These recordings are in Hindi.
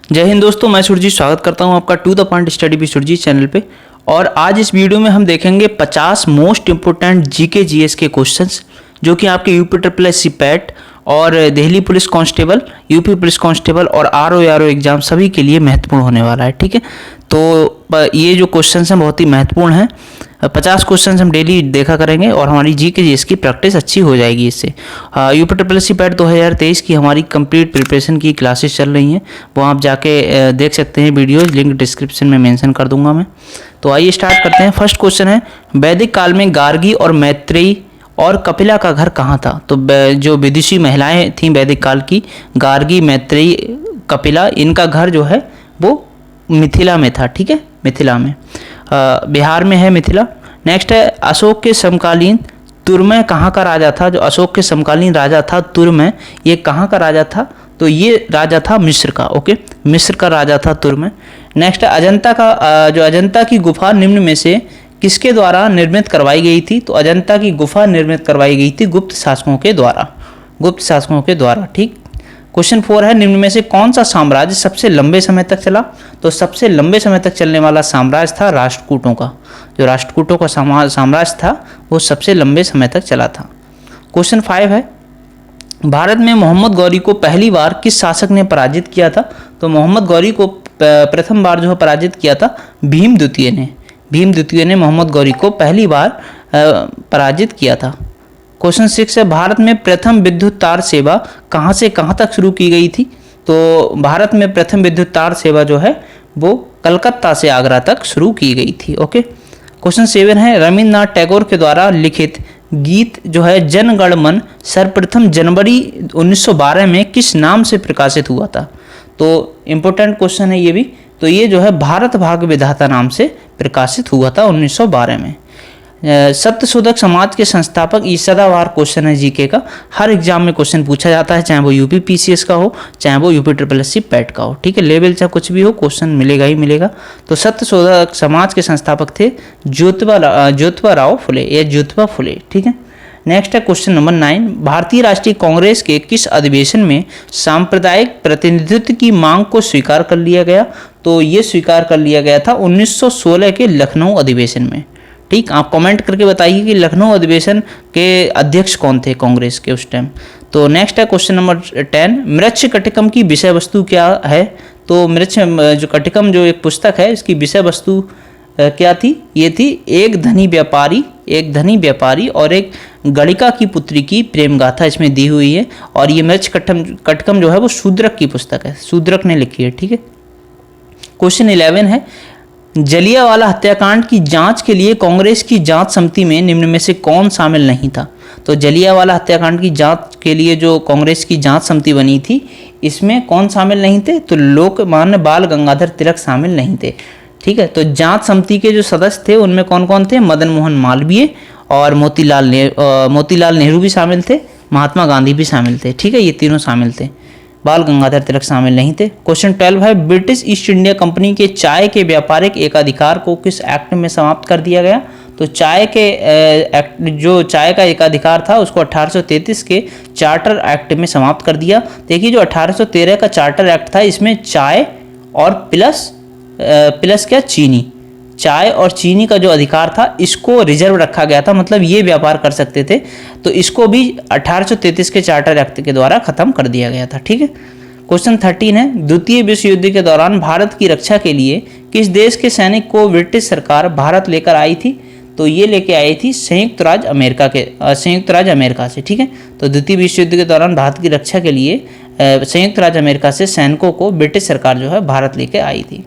जय हिंद दोस्तों, मैं सुरजीत स्वागत करता हूं आपका to the point study with Surjeet channel पे। और आज इस वीडियो में हम देखेंगे 50 मोस्ट इंपोर्टेंट जीके जीएस के क्वेश्चंस जो कि आपके UP triple S C PET और Delhi police constable, UP police constable और आरओ एग्जाम सभी के लिए महत्वपूर्ण होने वाला है। ठीक है, तो ये जो क्वेश्चंस हैं बहुत ही महत्वपूर्ण हैं। 50 क्वेश्चंस हम डेली देखा करेंगे और हमारी जीके जीएस की प्रैक्टिस अच्छी हो जाएगी इससे। UP triple S C PET 2023 की हमारी कंप्लीट प्रिपरेशन की क्लासेस चल रही हैं, वो आप जाके देख सकते हैं वीडियोज, लिंक डिस्क्रिप्शन में मेंशन कर दूंगा मैं। तो आइए स्टार्ट करते हैं। फर्स्ट क्वेश्चन है, वैदिक काल में गार्गी और मैत्रेयी और कपिला का घर कहाँ था? तो जो विदुषी महिलाएं थीं वैदिक काल की, गार्गी, मैत्रेयी, कपिला, इनका घर जो है वो मिथिला में था। ठीक है, मिथिला में, बिहार में है मिथिला। नेक्स्ट है, अशोक के समकालीन तुर्मय कहाँ का राजा था? जो अशोक के समकालीन राजा था तुर्मय, ये कहाँ का राजा था? तो ये राजा था मिस्र का। ओके, मिस्र का राजा था तुर्मय। नेक्स्ट है, अजंता का जो अजंता की गुफा निम्न में से किसके द्वारा निर्मित करवाई गई थी? तो अजंता की गुफा निर्मित करवाई गई थी गुप्त शासकों के द्वारा, गुप्त शासकों के द्वारा। ठीक। क्वेश्चन 4 है, निम्न में से कौन सा साम्राज्य सबसे लंबे समय तक चला? तो सबसे लंबे समय तक चलने वाला साम्राज्य था राष्ट्रकूटों का। जो राष्ट्रकूटों का साम्राज्य था वो सबसे लंबे समय तक चला था। क्वेश्चन 5 है, भारत में मोहम्मद गौरी को पहली बार किस शासक ने पराजित किया था? तो मोहम्मद गौरी को प्रथम बार जो है पराजित किया था भीम द्वितीय ने। भीम द्वितीय ने मोहम्मद गौरी को पहली बार पराजित किया था। क्वेश्चन 6 है, भारत में प्रथम विद्युत तार सेवा कहाँ से कहाँ तक शुरू की गई थी? तो भारत में प्रथम विद्युत तार सेवा जो है वो कलकत्ता से आगरा तक शुरू की गई थी। ओके। क्वेश्चन 7 है, रविन्द्रनाथ टैगोर के द्वारा लिखित गीत जो है जन गण मन सर्वप्रथम जनवरी 1912 में किस नाम से प्रकाशित हुआ था? तो इम्पोर्टेंट क्वेश्चन है ये भी। तो ये जो है भारत भाग्य विधाता नाम से प्रकाशित हुआ था 1912 में। सत्यशोधक समाज के संस्थापक, ये सदाबहार क्वेश्चन है जीके का, हर एग्जाम में क्वेश्चन पूछा जाता है, चाहे वो यूपी पीसीएस का हो, चाहे वो UP triple S C PET का हो। ठीक है, लेवल चाहे कुछ भी हो, क्वेश्चन मिलेगा ही मिलेगा। तो सत्यशोधक समाज के संस्थापक थे ज्योतिबा राव फुले या ज्योतिबा फुले। ठीक है। नेक्स्ट है क्वेश्चन नंबर 9, भारतीय राष्ट्रीय कांग्रेस के किस अधिवेशन में सांप्रदायिक प्रतिनिधित्व की मांग को स्वीकार कर लिया गया? तो ये स्वीकार कर लिया गया था 1916 के लखनऊ अधिवेशन में। ठीक, आप कमेंट करके बताइए कि लखनऊ अधिवेशन के अध्यक्ष कौन थे कांग्रेस के उस टाइम। तो नेक्स्ट है क्वेश्चन नंबर 10, मृच्छ कटिकम की विषय वस्तु क्या है? तो मृच्छ जो कटिकम जो एक पुस्तक है, इसकी विषय वस्तु क्या थी? ये थी एक धनी व्यापारी और एक गणिका की पुत्री की प्रेम गाथा इसमें दी हुई है। और ये मृच्छ कटिकम जो है वो शूद्रक की पुस्तक है, शूद्रक ने लिखी है। ठीक है। क्वेश्चन 11 है, जलियांवाला हत्याकांड की जांच के लिए कांग्रेस की जांच समिति में निम्न में से कौन शामिल नहीं था? तो जलियांवाला हत्याकांड की जांच के लिए जो कांग्रेस की जांच समिति बनी थी, इसमें कौन शामिल नहीं थे? तो लोकमान्य बाल गंगाधर तिलक शामिल नहीं थे। ठीक है, तो जांच समिति के जो सदस्य थे उनमें कौन कौन थे? मदन मोहन मालवीय और मोतीलाल नेहरू भी शामिल थे, महात्मा गांधी भी शामिल थे। ठीक है, ये तीनों शामिल थे, बाल गंगाधर तिलक शामिल नहीं थे। क्वेश्चन 12 है, ब्रिटिश ईस्ट इंडिया कंपनी के चाय के व्यापारिक एकाधिकार को किस एक्ट में समाप्त कर दिया गया? तो चाय के एक्ट, जो चाय का एकाधिकार था उसको 1833 के चार्टर एक्ट में समाप्त कर दिया। देखिए, जो 1813 का चार्टर एक्ट था, इसमें चाय और प्लस क्या, चीनी, चाय और चीनी का जो अधिकार था इसको रिजर्व रखा गया था, मतलब ये व्यापार कर सकते थे। तो इसको भी 1833 के चार्टर एक्ट के द्वारा खत्म कर दिया गया था। ठीक है। क्वेश्चन 13 है, द्वितीय विश्व युद्ध के दौरान भारत की रक्षा के लिए किस देश के सैनिक को ब्रिटिश सरकार भारत लेकर आई थी? तो ये लेके आई थी संयुक्त राज्य अमेरिका से। ठीक है, तो द्वितीय विश्व युद्ध के दौरान भारत की रक्षा के लिए संयुक्त राज्य अमेरिका से सैनिकों को ब्रिटिश सरकार जो है भारत लेके आई थी।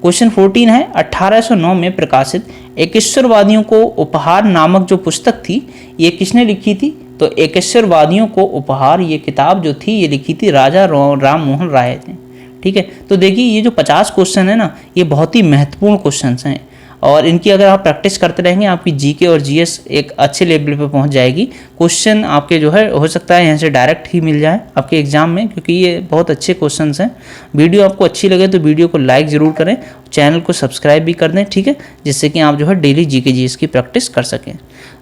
क्वेश्चन 14 है, 1809 में प्रकाशित एकेश्वरवादियों को उपहार नामक जो पुस्तक थी, ये किसने लिखी थी? तो एकेश्वरवादियों को उपहार, ये किताब जो थी ये लिखी थी राजा राम मोहन राय ने। ठीक है, तो देखिए ये जो 50 क्वेश्चन है ना, ये बहुत ही महत्वपूर्ण क्वेश्चन हैं और इनकी अगर आप प्रैक्टिस करते रहेंगे आपकी जीके और जीएस एक अच्छे लेवल पे पहुंच जाएगी। क्वेश्चन आपके जो है हो सकता है यहाँ से डायरेक्ट ही मिल जाए आपके एग्जाम में, क्योंकि ये बहुत अच्छे क्वेश्चंस हैं। वीडियो आपको अच्छी लगे तो वीडियो को लाइक ज़रूर करें, चैनल को सब्सक्राइब भी कर दें। ठीक है, जिससे कि आप जो है डेली जीके जीएस की प्रैक्टिस कर सकें।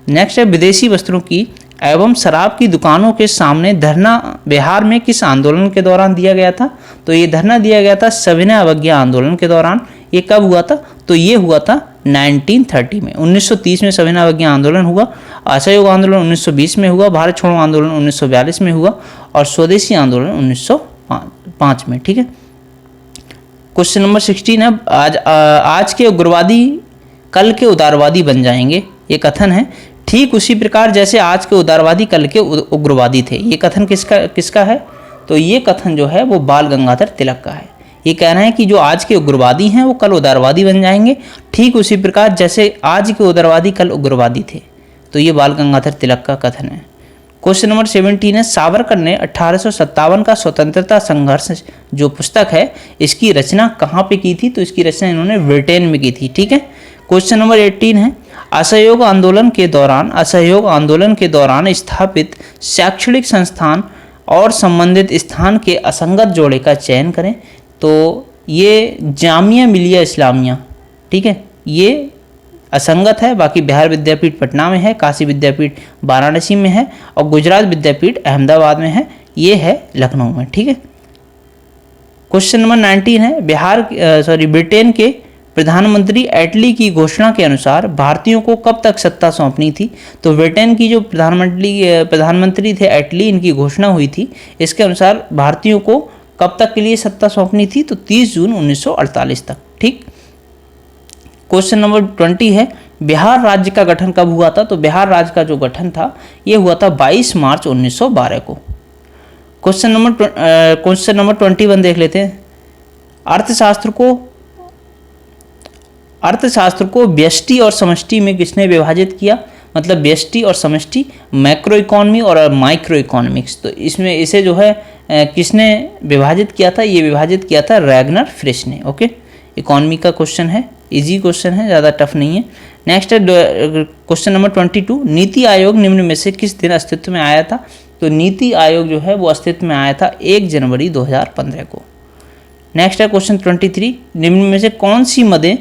नेक्स्ट है, विदेशी वस्त्रों की एवं शराब की दुकानों के सामने धरना बिहार में किस आंदोलन के दौरान दिया गया था? तो ये धरना दिया गया था सविनय अवज्ञा आंदोलन के दौरान। ये कब हुआ था? तो ये हुआ था 1930 में। 1930 में सविनय अवज्ञा आंदोलन हुआ, असहयोग आंदोलन 1920 में हुआ, भारत छोड़ो आंदोलन 1942 में हुआ और स्वदेशी आंदोलन 1905 में। ठीक है। क्वेश्चन नंबर 16 है, आज के उग्रवादी कल के उदारवादी बन जाएंगे, ये कथन है। ठीक उसी प्रकार जैसे आज के उदारवादी कल के उग्रवादी थे। ये कथन किसका है? तो ये कथन जो है वो बाल गंगाधर तिलक का है। ये कह रहे हैं कि जो आज के उग्रवादी हैं वो कल उदारवादी बन जाएंगे, ठीक उसी प्रकार जैसे आज के उदारवादी कल उग्रवादी थे। तो ये बाल गंगाधर तिलक का कथन है। क्वेश्चन नंबर 17 है, सावरकर ने 1857 का स्वतंत्रता संघर्ष जो पुस्तक है इसकी रचना कहाँ पे की थी? तो इसकी रचना इन्होंने ब्रिटेन में की थी। ठीक है। क्वेश्चन नंबर 18 है, असहयोग आंदोलन के दौरान स्थापित शैक्षणिक संस्थान और संबंधित स्थान के असंगत जोड़े का चयन करें। तो ये जामिया मिलिया इस्लामिया, ठीक है, ये असंगत है। बाकी बिहार विद्यापीठ पटना में है, काशी विद्यापीठ वाराणसी में है और गुजरात विद्यापीठ अहमदाबाद में है, ये है लखनऊ में। ठीक है। क्वेश्चन नंबर 19 है, ब्रिटेन के प्रधानमंत्री एटली की घोषणा के अनुसार भारतीयों को कब तक सत्ता सौंपनी थी? तो ब्रिटेन की जो प्रधानमंत्री थे एटली, इनकी घोषणा हुई थी, इसके अनुसार भारतीयों को कब तक के लिए सत्ता सौंपनी थी? तो 30 जून 1948 तक। ठीक। क्वेश्चन नंबर 20 है, बिहार राज्य का गठन कब हुआ था? तो बिहार राज्य का जो गठन था ये हुआ था 22 मार्च 1912 को। क्वेश्चन नंबर 21 देख लेते हैं। अर्थशास्त्र को व्यष्टि और समष्टि में किसने विभाजित किया? मतलब व्यष्टि और समष्टि, मैक्रो इकोनॉमी और माइक्रो इकोनॉमिक्स। तो इसमें इसे जो है किसने विभाजित किया था? ये विभाजित किया था रैगनर फ्रिश ने। ओके, इकोनॉमी का क्वेश्चन है, इजी क्वेश्चन है, ज़्यादा टफ नहीं है। नेक्स्ट है क्वेश्चन नंबर 22, नीति आयोग निम्न में से किस दिन अस्तित्व में आया था? तो नीति आयोग जो है वो अस्तित्व में आया था 1 जनवरी 2015 को। नेक्स्ट है क्वेश्चन 23, निम्न में से कौन सी मदें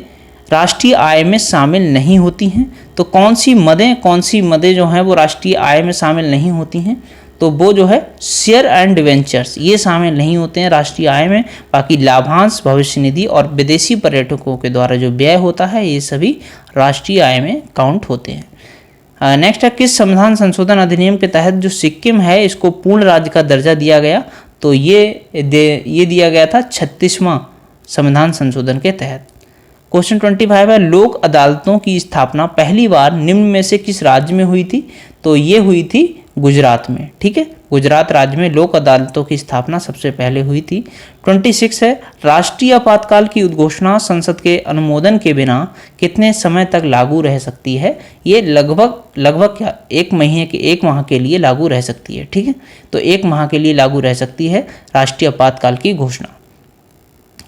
राष्ट्रीय आय में शामिल नहीं होती हैं? तो कौन सी मदें जो हैं वो राष्ट्रीय आय में शामिल नहीं होती हैं? तो वो जो है शेयर एंड डिवेंचर्स, ये शामिल नहीं होते हैं राष्ट्रीय आय में। बाकी लाभांश, भविष्य निधि और विदेशी पर्यटकों के द्वारा जो व्यय होता है ये सभी राष्ट्रीय आय में काउंट होते हैं। नेक्स्ट है, किस संविधान संशोधन अधिनियम के तहत जो सिक्किम है इसको पूर्ण राज्य का दर्जा दिया गया? तो ये दिया गया था 36वां संविधान संशोधन के तहत। क्वेश्चन 25 है, लोक अदालतों की स्थापना पहली बार निम्न में से किस राज्य में हुई थी? तो ये हुई थी गुजरात में। ठीक है, गुजरात राज्य में लोक अदालतों की स्थापना सबसे पहले हुई थी। 26 है, राष्ट्रीय आपातकाल की उद्घोषणा संसद के अनुमोदन के बिना कितने समय तक लागू रह सकती है? ये लगभग क्या 1 माह के लिए लागू रह सकती है। ठीक है, तो 1 माह के लिए लागू रह सकती है राष्ट्रीय आपातकाल की घोषणा।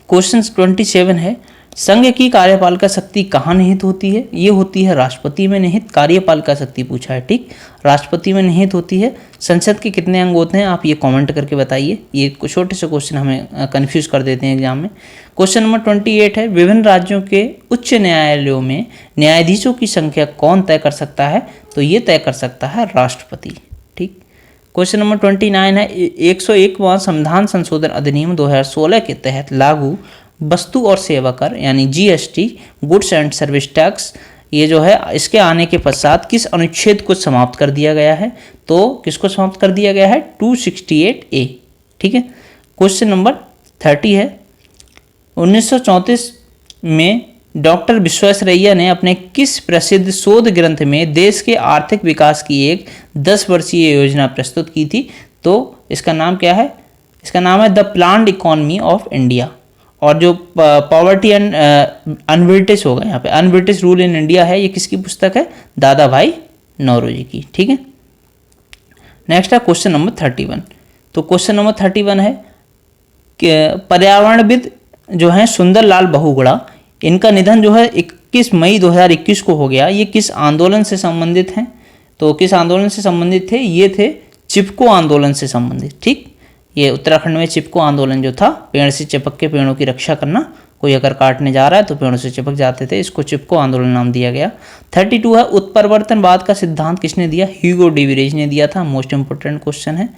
क्वेश्चन 27 है, संघ की कार्यपालिका शक्ति कहाँ निहित होती है? ये होती है राष्ट्रपति में निहित। कार्यपालिका शक्ति पूछा है, ठीक, राष्ट्रपति में निहित होती है। संसद के कितने अंग होते हैं आप ये कमेंट करके बताइए। ये छोटे से क्वेश्चन हमें कंफ्यूज कर देते हैं एग्जाम में। क्वेश्चन नंबर 28 है, विभिन्न राज्यों के उच्च न्यायालयों में न्यायाधीशों की संख्या कौन तय कर सकता है? तो ये तय कर सकता है राष्ट्रपति। ठीक। क्वेश्चन नंबर 29 है, 101वां संविधान संशोधन अधिनियम 2016 के तहत लागू वस्तु और सेवा कर यानी GST, goods and service tax, ये जो है इसके आने के पश्चात किस अनुच्छेद को समाप्त कर दिया गया है? तो किसको समाप्त कर दिया गया है? 268A। ठीक है। क्वेश्चन नंबर 30 है, 1934 में डॉक्टर विश्वेश्वरैया ने अपने किस प्रसिद्ध शोध ग्रंथ में देश के आर्थिक विकास की एक 10 वर्षीय योजना प्रस्तुत की थी? तो इसका नाम क्या है? इसका नाम है the planned economy of India. और जो पॉवर्टी एंड अनब्रिटिश होगा यहाँ पे, अनब्रिटिश रूल इन इंडिया है, ये किसकी पुस्तक है? दादा भाई नौरोजी की। ठीक है। नेक्स्ट है क्वेश्चन नंबर 31। तो क्वेश्चन नंबर 31 है कि पर्यावरणविद जो है सुंदरलाल बहुगुणा, इनका निधन जो है 21 मई 2021 को हो गया। ये किस आंदोलन से संबंधित हैं? तो किस आंदोलन से संबंधित थे? ये थे चिपको आंदोलन से संबंधित। ठीक, ये उत्तराखंड में चिपको आंदोलन जो था, पेड़ से चिपक के पेड़ों की रक्षा करना, कोई अगर काटने जा रहा है तो पेड़ों से चिपक जाते थे, इसको चिपको आंदोलन नाम दिया गया। 32 है उत्परिवर्तनवाद का सिद्धांत किसने दिया? ह्यूगो डिविरेज ने दिया था। मोस्ट इंपोर्टेंट क्वेश्चन है।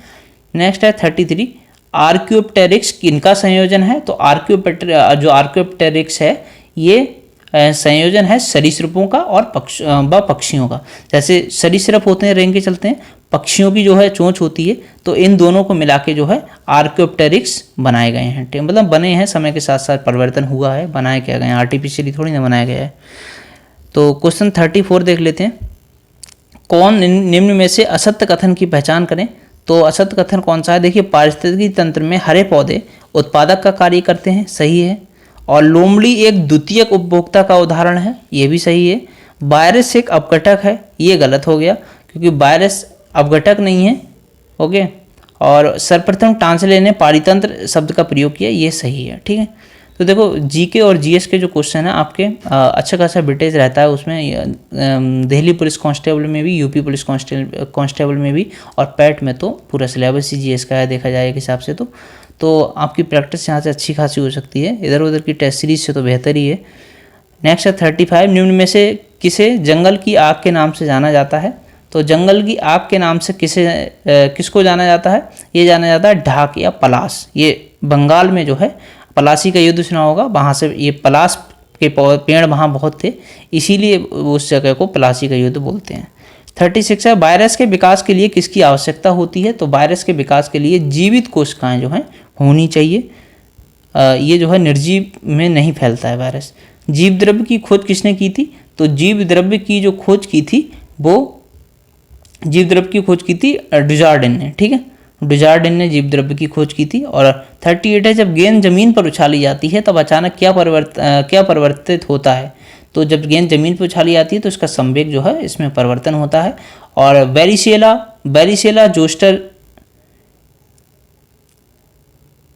नेक्स्ट है 33 आर्क्योप्टेरिक्स किनका संयोजन है? तो जो आर्क्योप्टेरिक्स है ये संयोजन है सरीसृपों का और पक्षियों का। जैसे सरीसृप होते हैं रेंग के चलते हैं, पक्षियों की जो है चोंच होती है, तो इन दोनों को मिला के जो है आर्क्योप्टेरिक्स बनाए गए हैं। मतलब बने हैं, समय के साथ साथ परिवर्तन हुआ है, बनाए क्या गए हैं, आर्टिफिशियली थोड़ी ना बनाया गया है। तो क्वेश्चन 34 देख लेते हैं। कौन निम्न में से असत्य कथन की पहचान करें? तो असत्य कथन कौन सा है? देखिए, पारिस्थितिकी तंत्र में हरे पौधे उत्पादक का कार्य करते हैं, सही है। और लोमड़ी एक द्वितीयक उपभोक्ता का उदाहरण है, ये भी सही है। वायरस एक अपघटक है, ये गलत हो गया क्योंकि वायरस अपघटक नहीं है। ओके। और सर्वप्रथम टांसले ने पारितंत्र शब्द का प्रयोग किया, ये सही है। ठीक है। तो देखो, जीके और जीएस के जो क्वेश्चन है आपके अच्छा खासा वेटेज रहता है उसमें। दिल्ली पुलिस कांस्टेबल में भी, यूपी पुलिस कांस्टेबल में भी, और पैट में तो पूरा सिलेबस ही जीएस का है देखा जाए एक हिसाब से। तो आपकी प्रैक्टिस यहाँ से अच्छी खासी हो सकती है, इधर उधर की टेस्ट सीरीज से तो बेहतर ही है। नेक्स्ट है 35 निम्न में से किसे जंगल की आग के नाम से जाना जाता है? तो जंगल की आग के नाम से किसको जाना जाता है? ये जाना जाता है ढाक या पलाश। ये बंगाल में जो है पलासी का युद्ध सुना होगा, वहाँ से ये पलाश के पेड़ वहाँ बहुत थे, इसीलिए उस जगह को पलासी का युद्ध बोलते हैं। 36 है वायरस के विकास के लिए किसकी आवश्यकता होती है? तो वायरस के विकास के लिए जीवित कोशिकाएं जो हैं होनी चाहिए। ये जो है निर्जीव में नहीं फैलता है वायरस। जीव द्रव्य की खोज किसने की थी? तो जीव द्रव्य की जो खोज की थी वो डुजार्डिन ने। ठीक है, डुजार्डिन ने जीव द्रव्य की खोज की थी। और 38 है जब गेंद जमीन पर उछाली जाती है तब अचानक क्या परिवर्तित होता है? तो जब गेंद जमीन पर उछाली जाती है तो इसका संवेग जो है इसमें परिवर्तन होता है। और बैरिसेला जोस्टर,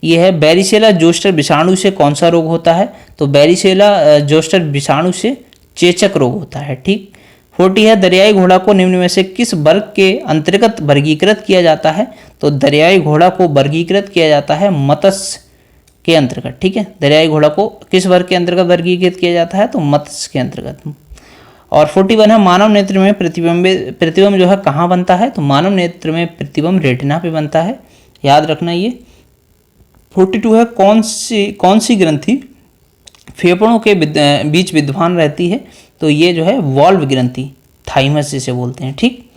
ये है बैरिसेला जोस्टर विषाणु से कौन सा रोग होता है? तो बैरिसेला जोस्टर विषाणु से चेचक रोग होता है। ठीक। 40 है दरियाई घोड़ा को निम्न में से किस वर्ग के अंतर्गत वर्गीकृत किया जाता है? तो दरियाई घोड़ा को वर्गीकृत किया जाता है मत्स्य के अंतर्गत। ठीक है, दरियाई घोड़ा को किस वर्ग के अंतर्गत वर्गीकृत किया जाता है? तो मत्स्य के अंतर्गत। और 41 है मानव नेत्र में प्रतिबिंब जो है कहाँ बनता है? तो मानव नेत्र में प्रतिबिंब रेटिना पे बनता है, याद रखना ये। 42 है कौन सी ग्रंथि फेफड़ों के बीच विद्यमान रहती है? तो ये जो है वॉल्व ग्रंथि, थाइमस जिसे बोलते हैं। ठीक।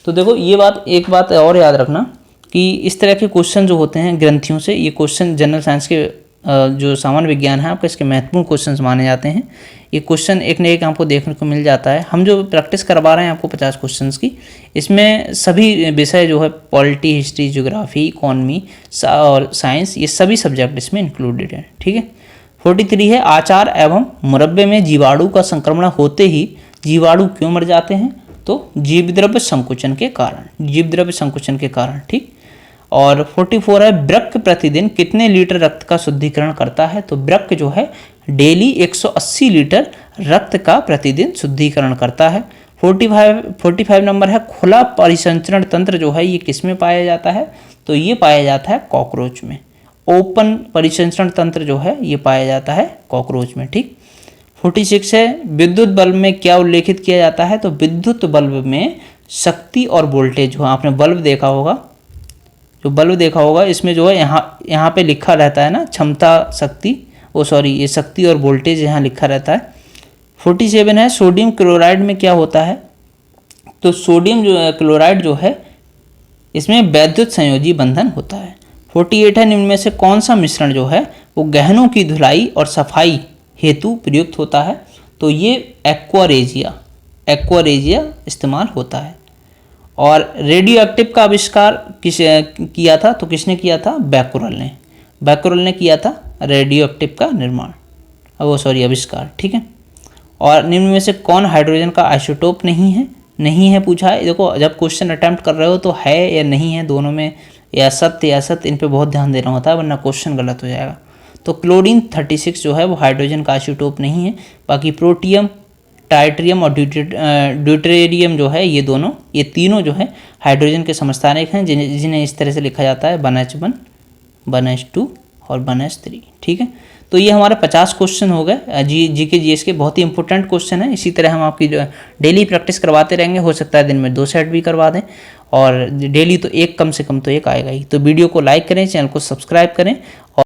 तो देखो, एक बात और याद रखना कि इस तरह के क्वेश्चन जो होते हैं ग्रंथियों से, ये क्वेश्चन जनरल साइंस के जो सामान्य विज्ञान है आपका, इसके महत्वपूर्ण क्वेश्चन माने जाते हैं। ये क्वेश्चन एक न एक आपको देखने को मिल जाता है। हम जो प्रैक्टिस करवा रहे हैं आपको 50 क्वेश्चन की, इसमें सभी विषय जो है पॉलिटी, हिस्ट्री, ज्योग्राफी, इकोनॉमी और साइंस, ये सभी सब्जेक्ट इसमें इंक्लूडेड है। ठीक है। 43 है आचार एवं मुरब्बे में जीवाणु का संक्रमण होते ही जीवाणु क्यों मर जाते हैं? तो जीवद्रव्य संकुचन के कारण। ठीक। और 44 है वृक्क प्रतिदिन कितने लीटर रक्त का शुद्धिकरण करता है? तो वृक्क जो है डेली 180 लीटर रक्त का प्रतिदिन शुद्धिकरण करता है। 45 नंबर है खुला परिसंचरण तंत्र जो है ये किस में पाया जाता है? तो ये पाया जाता है कॉकरोच में। ओपन परिसंचरण तंत्र जो है ये पाया जाता है कॉकरोच में। ठीक। 46 है विद्युत बल्ब में क्या उल्लेखित किया जाता है? तो विद्युत बल्ब में शक्ति और वोल्टेज, जो आपने बल्ब देखा होगा, इसमें जो है यहाँ पे लिखा रहता है ना, क्षमता शक्ति, ये शक्ति और वोल्टेज यहाँ लिखा रहता है। 47 है सोडियम क्लोराइड में क्या होता है? तो सोडियम क्लोराइड जो है इसमें वैद्युत संयोजी बंधन होता है। 48 है निम्न में से कौन सा मिश्रण जो है वो गहनों की धुलाई और सफाई हेतु प्रयुक्त होता है? तो ये एक्वारेजिया इस्तेमाल होता है। और रेडियो एक्टिव का आविष्कार किया था? तो किसने किया था? बैकुरल ने किया था रेडियो एक्टिव का आविष्कार। ठीक है। और निम्न में से कौन हाइड्रोजन का आइसोटोप नहीं है पूछा है। देखो, जब क्वेश्चन अटेम्प्ट कर रहे हो तो है या नहीं है, दोनों में या सत्य, इन पे बहुत ध्यान देना होता है वरना क्वेश्चन गलत हो जाएगा। तो क्लोरीन 36 जो है वो हाइड्रोजन का आइसोटोप नहीं है। बाकी प्रोटियम, टाइट्रियम और ड्यूटेरियम जो है ये तीनों जो है हाइड्रोजन के समस्थानिक हैं, जिन्हें इस तरह से लिखा जाता है 1H1 1H2 और 1s3। ठीक है, तो ये हमारे 50 क्वेश्चन हो गए जीके जीएस के, बहुत ही इंपॉर्टेंट क्वेश्चन है। इसी तरह हम आपकी जो डेली प्रैक्टिस करवाते रहेंगे, हो सकता है दिन में 2 सेट भी करवा दें, और डेली तो एक, कम से कम तो एक आएगा ही। तो वीडियो को लाइक करें, चैनल को सब्सक्राइब करें। और